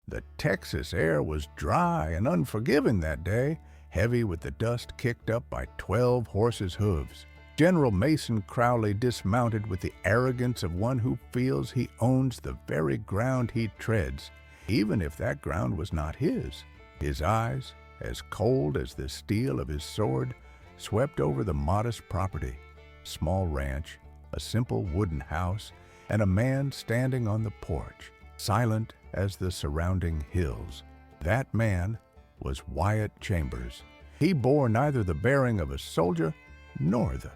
The Texas air was dry and unforgiving that day, heavy with the dust kicked up by 12 horses' hooves. General Mason Crowley dismounted with the arrogance of one who feels he owns the very ground he treads, even if that ground was not his. His eyes, as cold as the steel of his sword, swept over the modest property, small ranch, a simple wooden house, and a man standing on the porch, silent as the surrounding hills. That man was Wyatt Chambers. He bore neither the bearing of a soldier nor the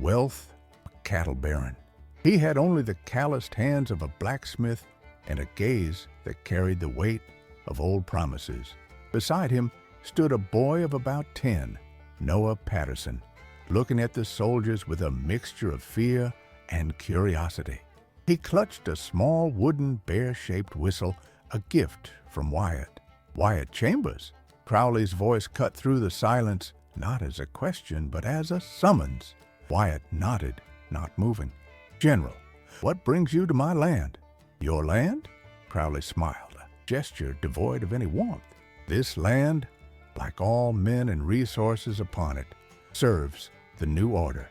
wealth of a cattle baron. He had only the calloused hands of a blacksmith and a gaze that carried the weight of old promises. Beside him stood a boy of about 10, Noah Patterson, looking at the soldiers with a mixture of fear and curiosity. He clutched a small wooden bear-shaped whistle, a gift from Wyatt. "Wyatt Chambers?" Crowley's voice cut through the silence, not as a question, but as a summons. Wyatt nodded, not moving. "General, what brings you to my land?" "Your land?" Crowley smiled, a gesture devoid of any warmth. "This land, like all men and resources upon it, serves the new order.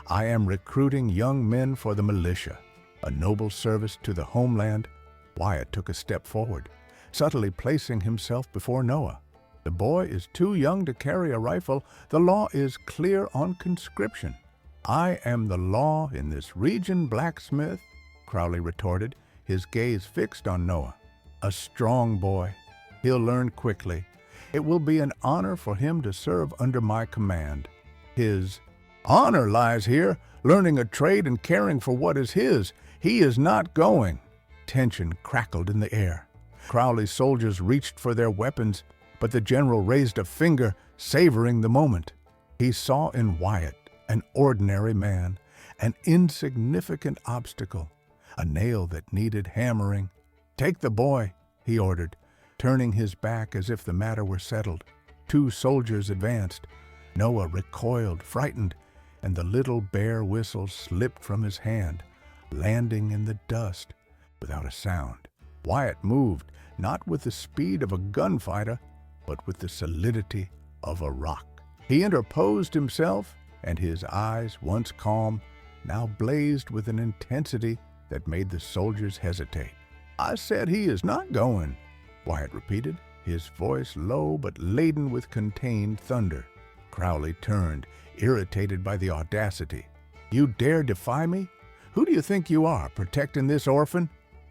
I am recruiting young men for the militia, a noble service to the homeland." Wyatt took a step forward, subtly placing himself before Noah. "The boy is too young to carry a rifle. The law is clear on conscription." "I am the law in this region, blacksmith," Crowley retorted, his gaze fixed on Noah. "A strong boy. He'll learn quickly. It will be an honor for him to serve under my command. His honor lies here, learning a trade and caring for what is his. He is not going." Tension crackled in the air. Crowley's soldiers reached for their weapons, but the general raised a finger, savoring the moment. He saw in Wyatt an ordinary man, an insignificant obstacle, a nail that needed hammering. "Take the boy," he ordered, turning his back as if the matter were settled. 2 soldiers advanced. Noah recoiled, frightened, and the little bear whistle slipped from his hand, landing in the dust without a sound. Wyatt moved, not with the speed of a gunfighter, but with the solidity of a rock. He interposed himself, and his eyes, once calm, now blazed with an intensity that made the soldiers hesitate. "I said he is not going," Wyatt repeated, his voice low but laden with contained thunder. Crowley turned, irritated by the audacity. "You dare defy me? Who do you think you are, protecting this orphan?"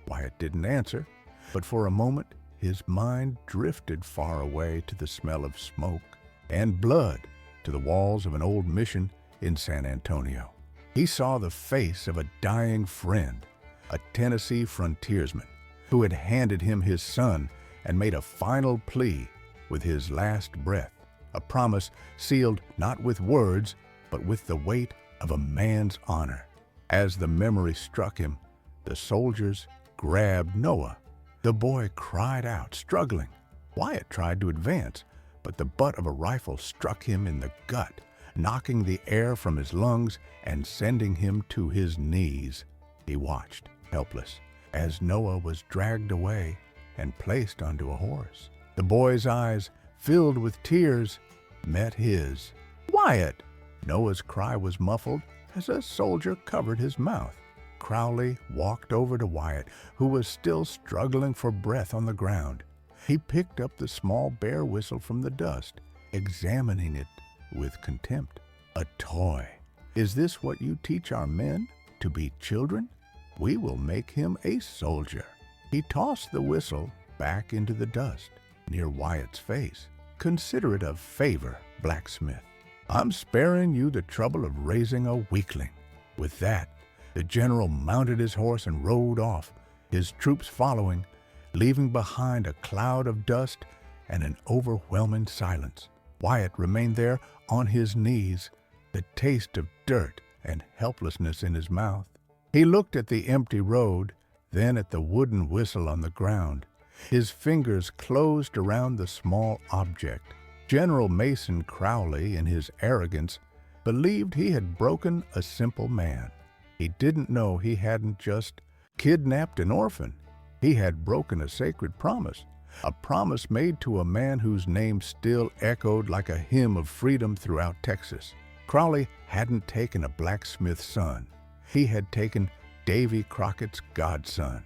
Wyatt didn't answer, but for a moment his mind drifted far away to the smell of smoke and blood, to the walls of an old mission in San Antonio. He saw the face of a dying friend, a Tennessee frontiersman, who had handed him his son and made a final plea with his last breath, a promise sealed not with words, but with the weight of a man's honor. As the memory struck him, the soldiers grabbed Noah. The boy cried out, struggling. Wyatt tried to advance, but the butt of a rifle struck him in the gut, knocking the air from his lungs and sending him to his knees. He watched, helpless, as Noah was dragged away and placed onto a horse. The boy's eyes, filled with tears, met his. "Wyatt!" Noah's cry was muffled as a soldier covered his mouth. Crowley walked over to Wyatt, who was still struggling for breath on the ground. He picked up the small bear whistle from the dust, examining it with contempt. "A toy. Is this what you teach our men? To be children? We will make him a soldier." He tossed the whistle back into the dust, near Wyatt's face. "Consider it a favor, blacksmith. I'm sparing you the trouble of raising a weakling." With that, the general mounted his horse and rode off, his troops following, leaving behind a cloud of dust and an overwhelming silence. Wyatt remained there on his knees, the taste of dirt and helplessness in his mouth. He looked at the empty road, then at the wooden whistle on the ground. His fingers closed around the small object. General Mason Crowley, in his arrogance, believed he had broken a simple man. He didn't know he hadn't just kidnapped an orphan. He had broken a sacred promise, a promise made to a man whose name still echoed like a hymn of freedom throughout Texas. Crowley hadn't taken a blacksmith's son. He had taken Davy Crockett's godson.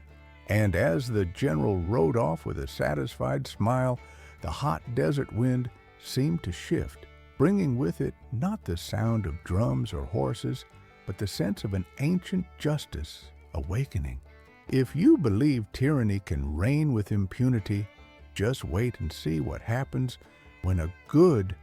And as the general rode off with a satisfied smile, the hot desert wind seemed to shift, bringing with it not the sound of drums or horses, but the sense of an ancient justice awakening. If you believe tyranny can reign with impunity, just wait and see what happens when a good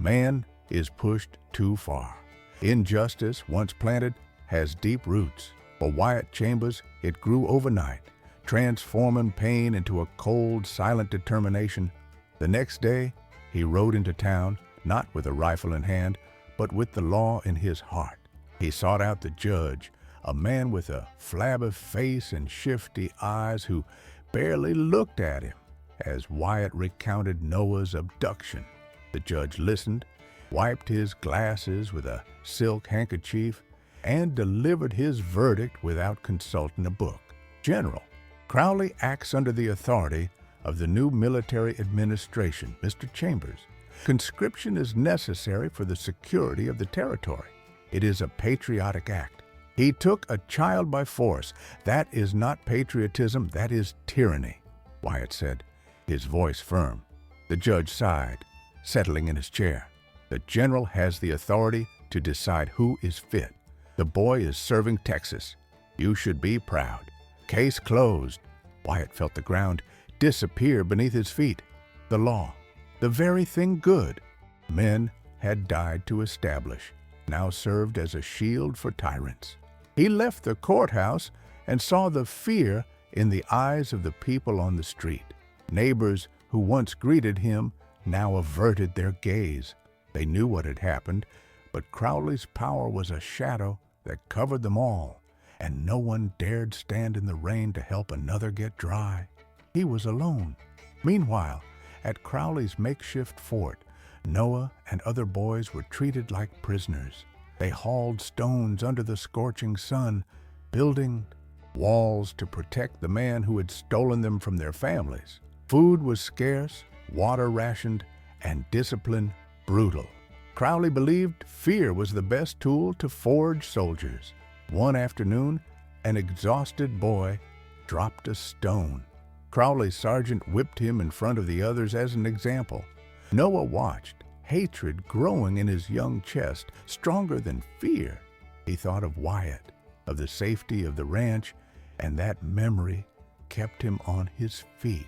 man is pushed too far. Injustice, once planted, has deep roots. For Wyatt Chambers, it grew overnight, transforming pain into a cold, silent determination. The next day, he rode into town, not with a rifle in hand, but with the law in his heart. He sought out the judge, a man with a flabby face and shifty eyes who barely looked at him as Wyatt recounted Noah's abduction. The judge listened, wiped his glasses with a silk handkerchief, and delivered his verdict without consulting a book. General, Crowley acts under the authority of the new military administration, Mr. Chambers. Conscription is necessary for the security of the territory. It is a patriotic act. He took a child by force. That is not patriotism, that is tyranny, Wyatt said, his voice firm. The judge sighed, settling in his chair. The general has the authority to decide who is fit. The boy is serving Texas. You should be proud. Case closed. Wyatt felt the ground disappear beneath his feet. The law, the very thing good men had died to establish, now served as a shield for tyrants. He left the courthouse and saw the fear in the eyes of the people on the street. Neighbors who once greeted him now averted their gaze. They knew what had happened, but Crowley's power was a shadow that covered them all, and no one dared stand in the rain to help another get dry. He was alone. Meanwhile, at Crowley's makeshift fort, Noah and other boys were treated like prisoners. They hauled stones under the scorching sun, building walls to protect the man who had stolen them from their families. Food was scarce, water rationed, and discipline brutal. Crowley believed fear was the best tool to forge soldiers. One afternoon, an exhausted boy dropped a stone. Crowley's sergeant whipped him in front of the others as an example. Noah watched, hatred growing in his young chest, stronger than fear. He thought of Wyatt, of the safety of the ranch, and that memory kept him on his feet.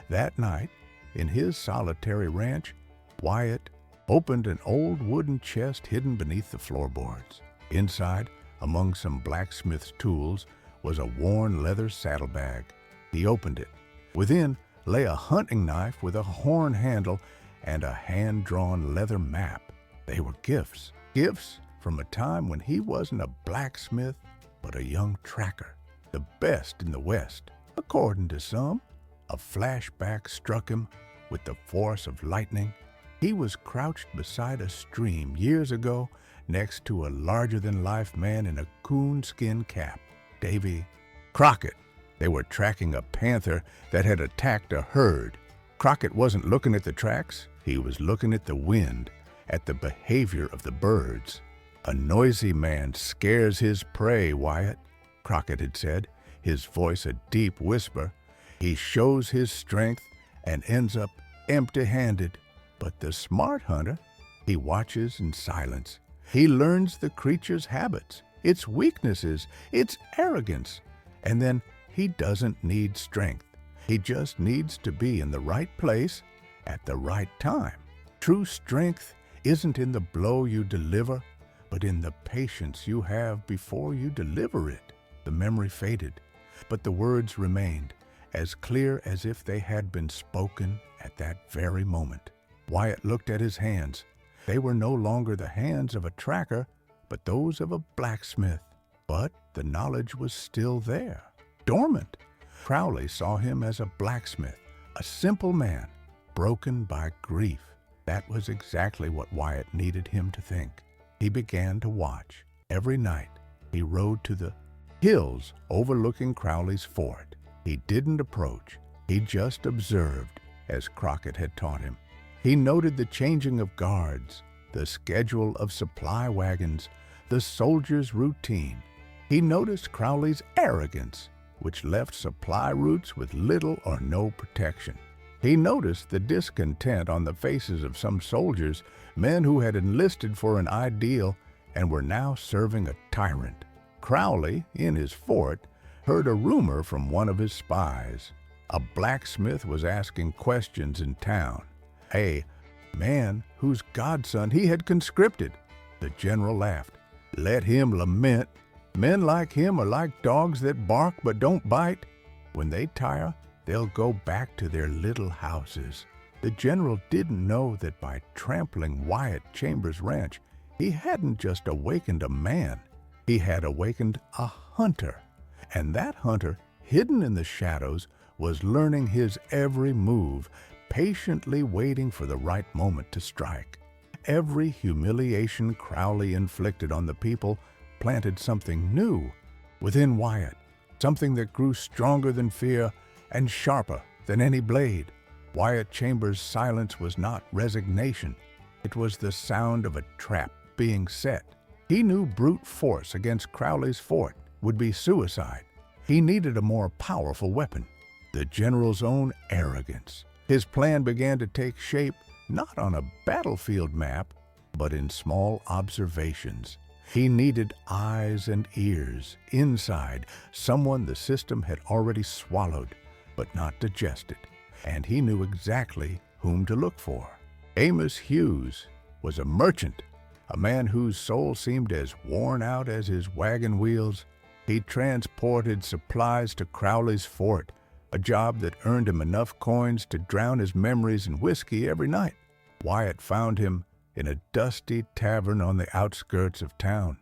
That night, in his solitary ranch, Wyatt opened an old wooden chest hidden beneath the floorboards. Inside, among some blacksmith's tools, was a worn leather saddlebag. He opened it. Within lay a hunting knife with a horn handle and a hand-drawn leather map. They were gifts from a time when he wasn't a blacksmith, but a young tracker, the best in the West. According to some, a flashback struck him with the force of lightning. He was crouched beside a stream years ago next to a larger-than-life man in a coonskin cap, Davy Crockett. They were tracking a panther that had attacked a herd. Crockett wasn't looking at the tracks. He was looking at the wind, at the behavior of the birds. "A noisy man scares his prey, Wyatt," Crockett had said, his voice a deep whisper. "He shows his strength and ends up empty-handed. But the smart hunter, he watches in silence. He learns the creature's habits, its weaknesses, its arrogance, and then he doesn't need strength. He just needs to be in the right place at the right time. True strength isn't in the blow you deliver, but in the patience you have before you deliver it." The memory faded, but the words remained, as clear as if they had been spoken at that very moment. Wyatt looked at his hands. They were no longer the hands of a tracker, but those of a blacksmith. But the knowledge was still there, dormant. Crowley saw him as a blacksmith, a simple man, broken by grief. That was exactly what Wyatt needed him to think. He began to watch. Every night, he rode to the hills overlooking Crowley's fort. He didn't approach. He just observed, as Crockett had taught him. He noted the changing of guards, the schedule of supply wagons, the soldiers' routine. He noticed Crowley's arrogance, which left supply routes with little or no protection. He noticed the discontent on the faces of some soldiers, men who had enlisted for an ideal and were now serving a tyrant. Crowley, in his fort, heard a rumor from one of his spies. A blacksmith was asking questions in town. A man whose godson he had conscripted. The general laughed. Let him lament. Men like him are like dogs that bark but don't bite. When they tire, they'll go back to their little houses. The general didn't know that by trampling Wyatt Chambers' ranch, he hadn't just awakened a man. He had awakened a hunter. And that hunter, hidden in the shadows, was learning his every move, patiently waiting for the right moment to strike. Every humiliation Crowley inflicted on the people planted something new within Wyatt, something that grew stronger than fear and sharper than any blade. Wyatt Chambers' silence was not resignation. It was the sound of a trap being set. He knew brute force against Crowley's fort would be suicide. He needed a more powerful weapon, the general's own arrogance. His plan began to take shape not on a battlefield map, but in small observations. He needed eyes and ears inside, someone the system had already swallowed, but not digested, and he knew exactly whom to look for. Amos Hughes was a merchant, a man whose soul seemed as worn out as his wagon wheels. He transported supplies to Crowley's fort, a job that earned him enough coins to drown his memories in whiskey every night. Wyatt found him in a dusty tavern on the outskirts of town.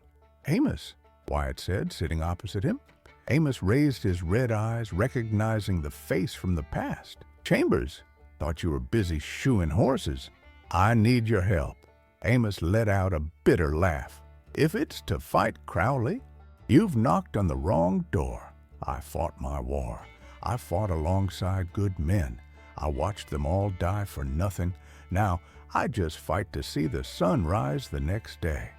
Amos, Wyatt said, sitting opposite him. Amos raised his red eyes, recognizing the face from the past. Chambers, thought you were busy shoeing horses. I need your help. Amos let out a bitter laugh. If it's to fight Crowley, you've knocked on the wrong door. I fought my war. I fought alongside good men. I watched them all die for nothing. Now, I just fight to see the sun rise the next day.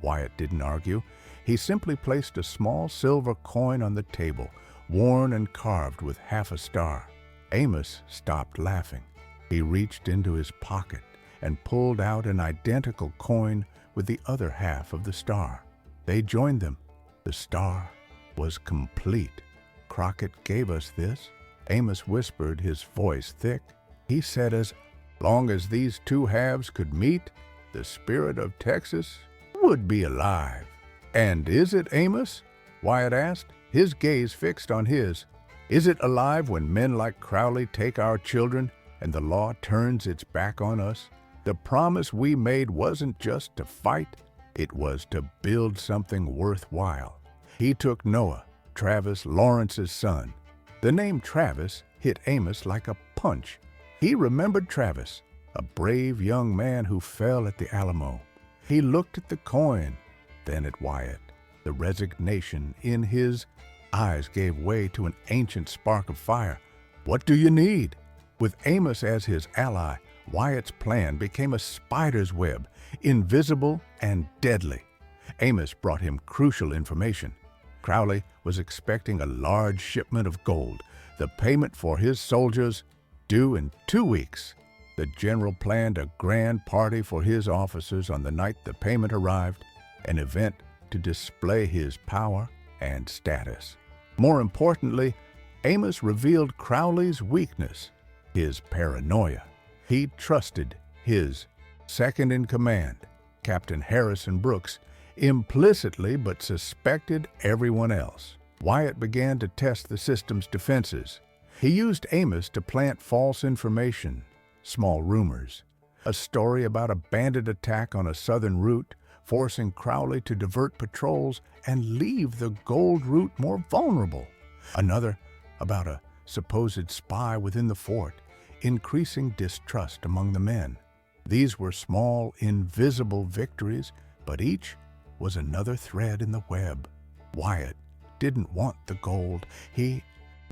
Wyatt didn't argue. He simply placed a small silver coin on the table, worn and carved with half a star. Amos stopped laughing. He reached into his pocket and pulled out an identical coin with the other half of the star. They joined them. The star was complete. Crockett gave us this. Amos whispered, his voice thick. He said, as long as these two halves could meet, the spirit of Texas would be alive. And is it, Amos? Wyatt asked, his gaze fixed on his. Is it alive when men like Crowley take our children and the law turns its back on us? The promise we made wasn't just to fight, it was to build something worthwhile. He took Noah, Travis Lawrence's son. The name Travis hit Amos like a punch. He remembered Travis, a brave young man who fell at the Alamo. He looked at the coin, then at Wyatt. The resignation in his eyes gave way to an ancient spark of fire. What do you need? With Amos as his ally, Wyatt's plan became a spider's web, invisible and deadly. Amos brought him crucial information. Crowley was expecting a large shipment of gold, the payment for his soldiers due in 2 weeks. The general planned a grand party for his officers on the night the payment arrived, an event to display his power and status. More importantly, Amos revealed Crowley's weakness, his paranoia. He trusted his second-in-command, Captain Harrison Brooks, implicitly but suspected everyone else. Wyatt began to test the system's defenses. He used Amos to plant false information, small rumors, a story about a bandit attack on a southern route, forcing Crowley to divert patrols and leave the gold route more vulnerable. Another about a supposed spy within the fort, increasing distrust among the men. These were small, invisible victories, but each was another thread in the web. Wyatt didn't want the gold. He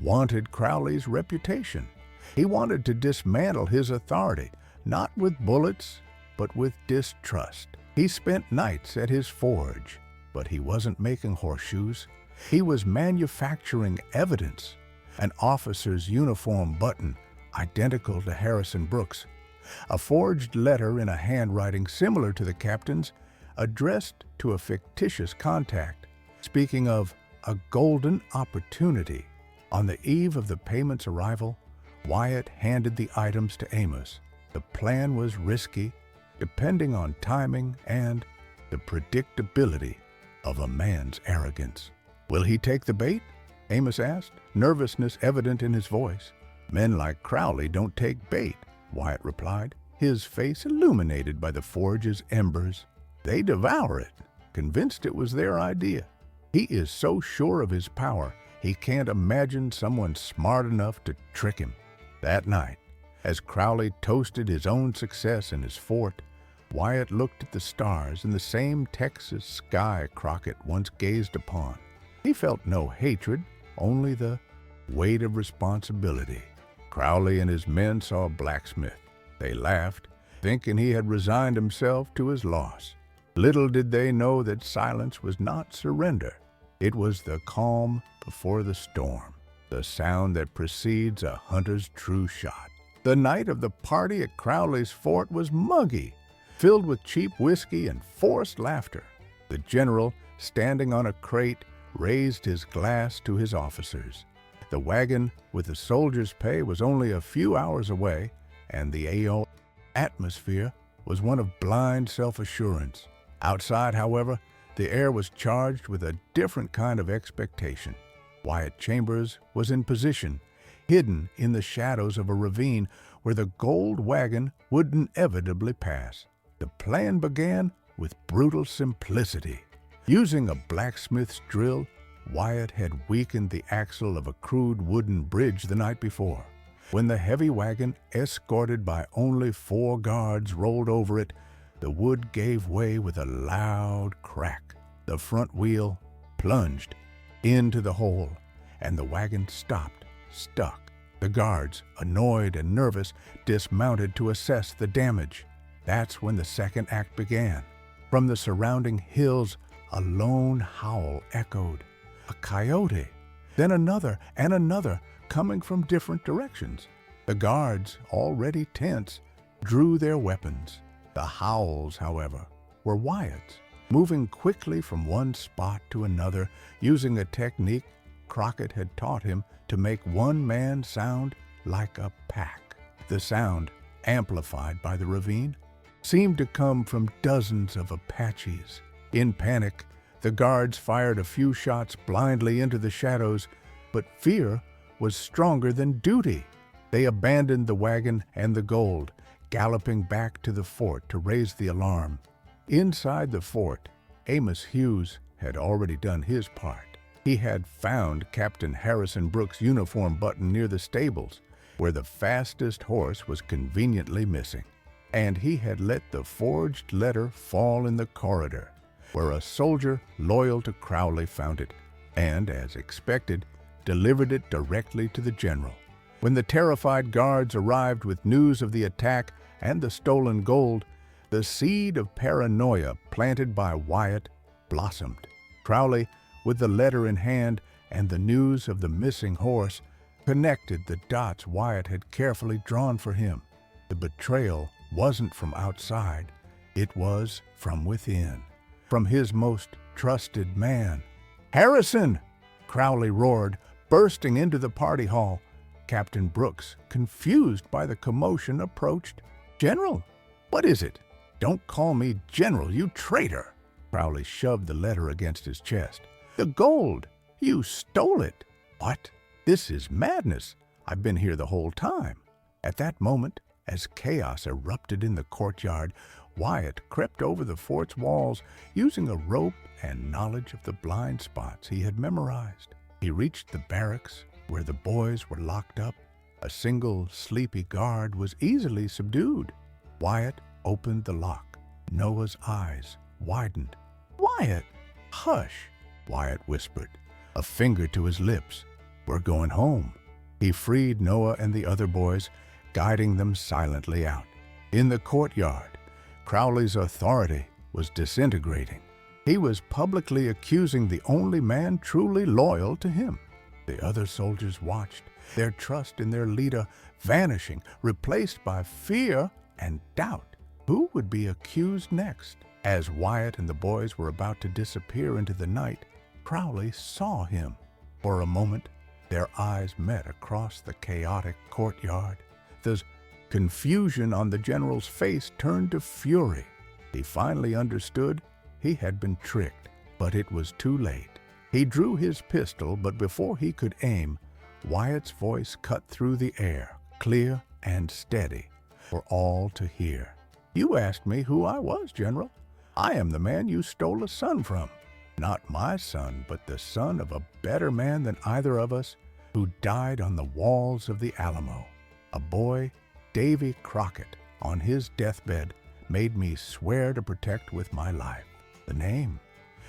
wanted Crowley's reputation. He wanted to dismantle his authority, not with bullets, but with distrust. He spent nights at his forge, but he wasn't making horseshoes. He was manufacturing evidence. An officer's uniform button, identical to Harrison Brooks. A forged letter in a handwriting similar to the captain's, addressed to a fictitious contact, speaking of a golden opportunity. On the eve of the payment's arrival, Wyatt handed the items to Amos. The plan was risky, depending on timing and the predictability of a man's arrogance. "Will he take the bait?" Amos asked, nervousness evident in his voice. "Men like Crowley don't take bait," Wyatt replied, his face illuminated by the forge's embers. "They devour it, convinced it was their idea. He is so sure of his power, he can't imagine someone smart enough to trick him." That night, as Crowley toasted his own success in his fort, Wyatt looked at the stars in the same Texas sky Crockett once gazed upon. He felt no hatred, only the weight of responsibility. Crowley and his men saw Blacksmith. They laughed, thinking he had resigned himself to his loss. Little did they know that silence was not surrender. It was the calm before the storm, the sound that precedes a hunter's true shot. The night of the party at Crowley's fort was muggy, filled with cheap whiskey and forced laughter. The general, standing on a crate, raised his glass to his officers. The wagon with the soldiers' pay was only a few hours away, and the AO atmosphere was one of blind self-assurance. Outside, however, the air was charged with a different kind of expectation. Wyatt Chambers was in position, hidden in the shadows of a ravine where the gold wagon would inevitably pass. The plan began with brutal simplicity. Using a blacksmith's drill, Wyatt had weakened the axle of a crude wooden bridge the night before. When the heavy wagon, escorted by only 4 guards, rolled over it, the wood gave way with a loud crack. The front wheel plunged into the hole, and the wagon stopped, stuck. The guards, annoyed and nervous, dismounted to assess the damage. That's when the second act began. From the surrounding hills, a lone howl echoed. A coyote, then another and another, coming from different directions. The guards, already tense, drew their weapons. The howls, however, were Wyatt's, moving quickly from one spot to another, using a technique Crockett had taught him to make one man sound like a pack. The sound, amplified by the ravine, seemed to come from dozens of Apaches. In panic, the guards fired a few shots blindly into the shadows, but fear was stronger than duty. They abandoned the wagon and the gold, galloping back to the fort to raise the alarm. Inside the fort, Amos Hughes had already done his part. He had found Captain Harrison Brooks' uniform button near the stables, where the fastest horse was conveniently missing. And he had let the forged letter fall in the corridor, where a soldier loyal to Crowley found it, and, as expected, delivered it directly to the general. When the terrified guards arrived with news of the attack and the stolen gold, the seed of paranoia planted by Wyatt blossomed. Crowley, with the letter in hand and the news of the missing horse, connected the dots Wyatt had carefully drawn for him. The betrayal wasn't from outside, it was from within, from his most trusted man. "Harrison!" Crowley roared, bursting into the party hall. Captain Brooks, confused by the commotion, approached. "General, what is it?" "Don't call me General, you traitor!" Crowley shoved the letter against his chest. "The gold! You stole it!" "What? This is madness! I've been here the whole time." At that moment, as chaos erupted in the courtyard, Wyatt crept over the fort's walls, using a rope and knowledge of the blind spots he had memorized. He reached the barracks, where the boys were locked up. A single sleepy guard was easily subdued. Wyatt opened the lock. Noah's eyes widened. "Wyatt!" "Hush!" Wyatt whispered, a finger to his lips. "We're going home." He freed Noah and the other boys, guiding them silently out. In the courtyard, Crowley's authority was disintegrating. He was publicly accusing the only man truly loyal to him. The other soldiers watched, their trust in their leader vanishing, replaced by fear and doubt. Who would be accused next? As Wyatt and the boys were about to disappear into the night, Crowley saw him. For a moment, their eyes met across the chaotic courtyard. The confusion on the general's face turned to fury. He finally understood he had been tricked, but it was too late. He drew his pistol, but before he could aim, Wyatt's voice cut through the air, clear and steady, for all to hear. "You asked me who I was, General. I am the man you stole a son from. Not my son, but the son of a better man than either of us, who died on the walls of the Alamo. A boy, Davy Crockett, on his deathbed, made me swear to protect with my life. The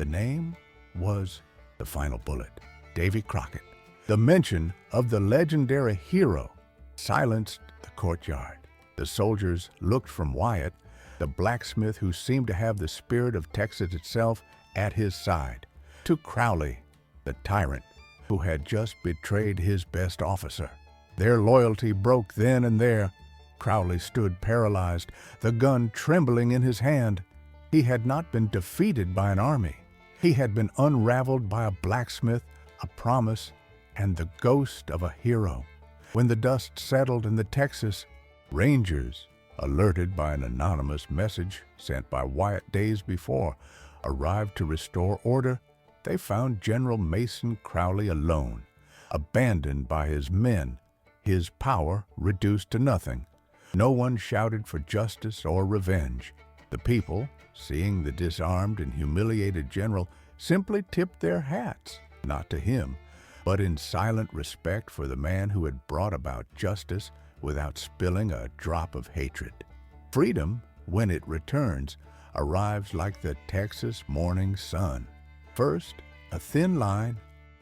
name was the final bullet, Davy Crockett. The mention of the legendary hero silenced the courtyard. The soldiers looked from Wyatt, the blacksmith who seemed to have the spirit of Texas itself at his side, to Crowley, the tyrant who had just betrayed his best officer. Their loyalty broke then and there. Crowley stood paralyzed, the gun trembling in his hand. He had not been defeated by an army. He had been unraveled by a blacksmith, a promise, and the ghost of a hero. When the dust settled in the Texas, Rangers, alerted by an anonymous message sent by Wyatt days before, arrived to restore order. They found General Mason Crowley alone, abandoned by his men, his power reduced to nothing. No one shouted for justice or revenge. The people, seeing the disarmed and humiliated general, simply tipped their hats, not to him, but in silent respect for the man who had brought about justice without spilling a drop of hatred. Freedom, when it returns, arrives like the Texas morning sun. First, a thin line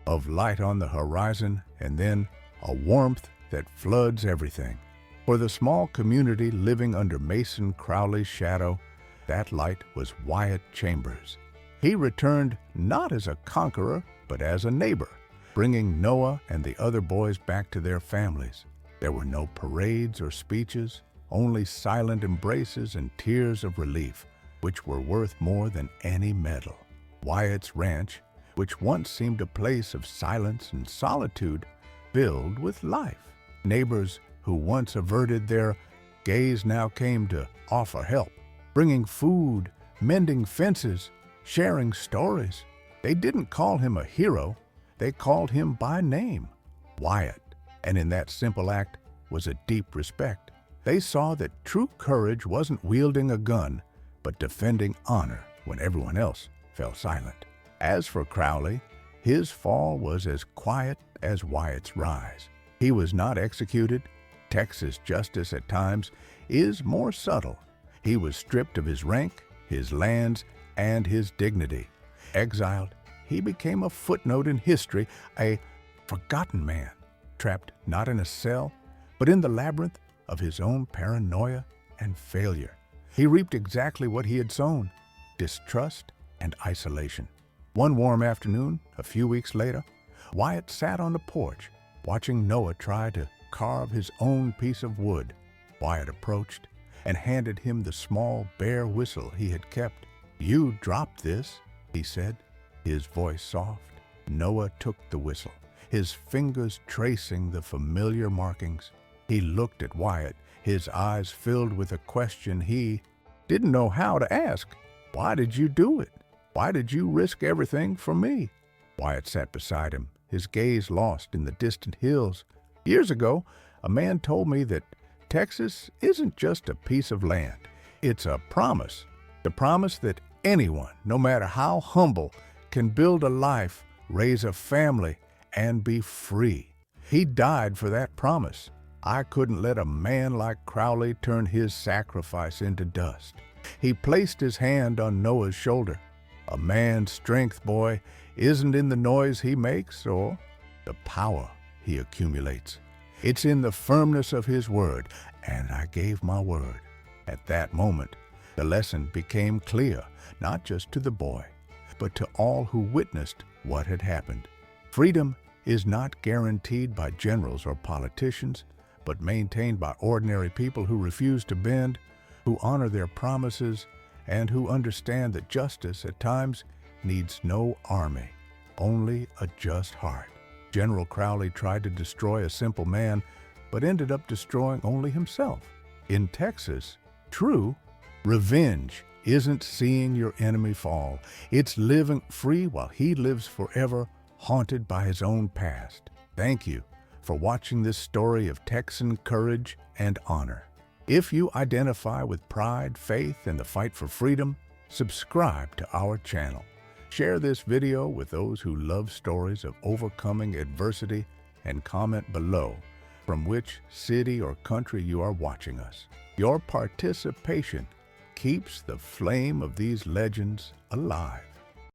of light on the horizon, and then a warmth that floods everything. For the small community living under Mason Crowley's shadow, that light was Wyatt Chambers. He returned not as a conqueror, but as a neighbor, bringing Noah and the other boys back to their families. There were no parades or speeches, only silent embraces and tears of relief, which were worth more than any medal. Wyatt's ranch, which once seemed a place of silence and solitude, filled with life. Neighbors who once averted their gaze now came to offer help, bringing food, mending fences, sharing stories. They didn't call him a hero, they called him by name, Wyatt, and in that simple act was a deep respect. They saw that true courage wasn't wielding a gun, but defending honor when everyone else fell silent. As for Crowley, his fall was as quiet as Wyatt's rise. He was not executed. Texas justice at times is more subtle. He was stripped of his rank, his lands, and his dignity. Exiled, he became a footnote in history, a forgotten man, trapped not in a cell, but in the labyrinth of his own paranoia and failure. He reaped exactly what he had sown, distrust and isolation. One warm afternoon, a few weeks later, Wyatt sat on the porch, watching Noah try to carve his own piece of wood. Wyatt approached and handed him the small bare whistle he had kept. "You dropped this," he said, his voice soft. Noah took the whistle, his fingers tracing the familiar markings. He looked at Wyatt, his eyes filled with a question he didn't know how to ask. "Why did you do it? Why did you risk everything for me?" Wyatt sat beside him, his gaze lost in the distant hills. "Years ago, a man told me that Texas isn't just a piece of land. It's a promise. The promise that anyone, no matter how humble, can build a life, raise a family, and be free. He died for that promise. I couldn't let a man like Crowley turn his sacrifice into dust." He placed his hand on Noah's shoulder. "A man's strength, boy, isn't in the noise he makes or the power he accumulates. It's in the firmness of his word, and I gave my word. At that moment, the lesson became clear, not just to the boy, but to all who witnessed what had happened. Freedom is not guaranteed by generals or politicians, but maintained by ordinary people who refuse to bend, who honor their promises, and who understand that justice at times needs no army, only a just heart. General Crowley tried to destroy a simple man, but ended up destroying only himself. In Texas, true revenge isn't seeing your enemy fall. It's living free while he lives forever, haunted by his own past. Thank you for watching this story of Texan courage and honor. If you identify with pride, faith, and the fight for freedom, subscribe to our channel. Share this video with those who love stories of overcoming adversity, and comment below from which city or country you are watching us. Your participation keeps the flame of these legends alive.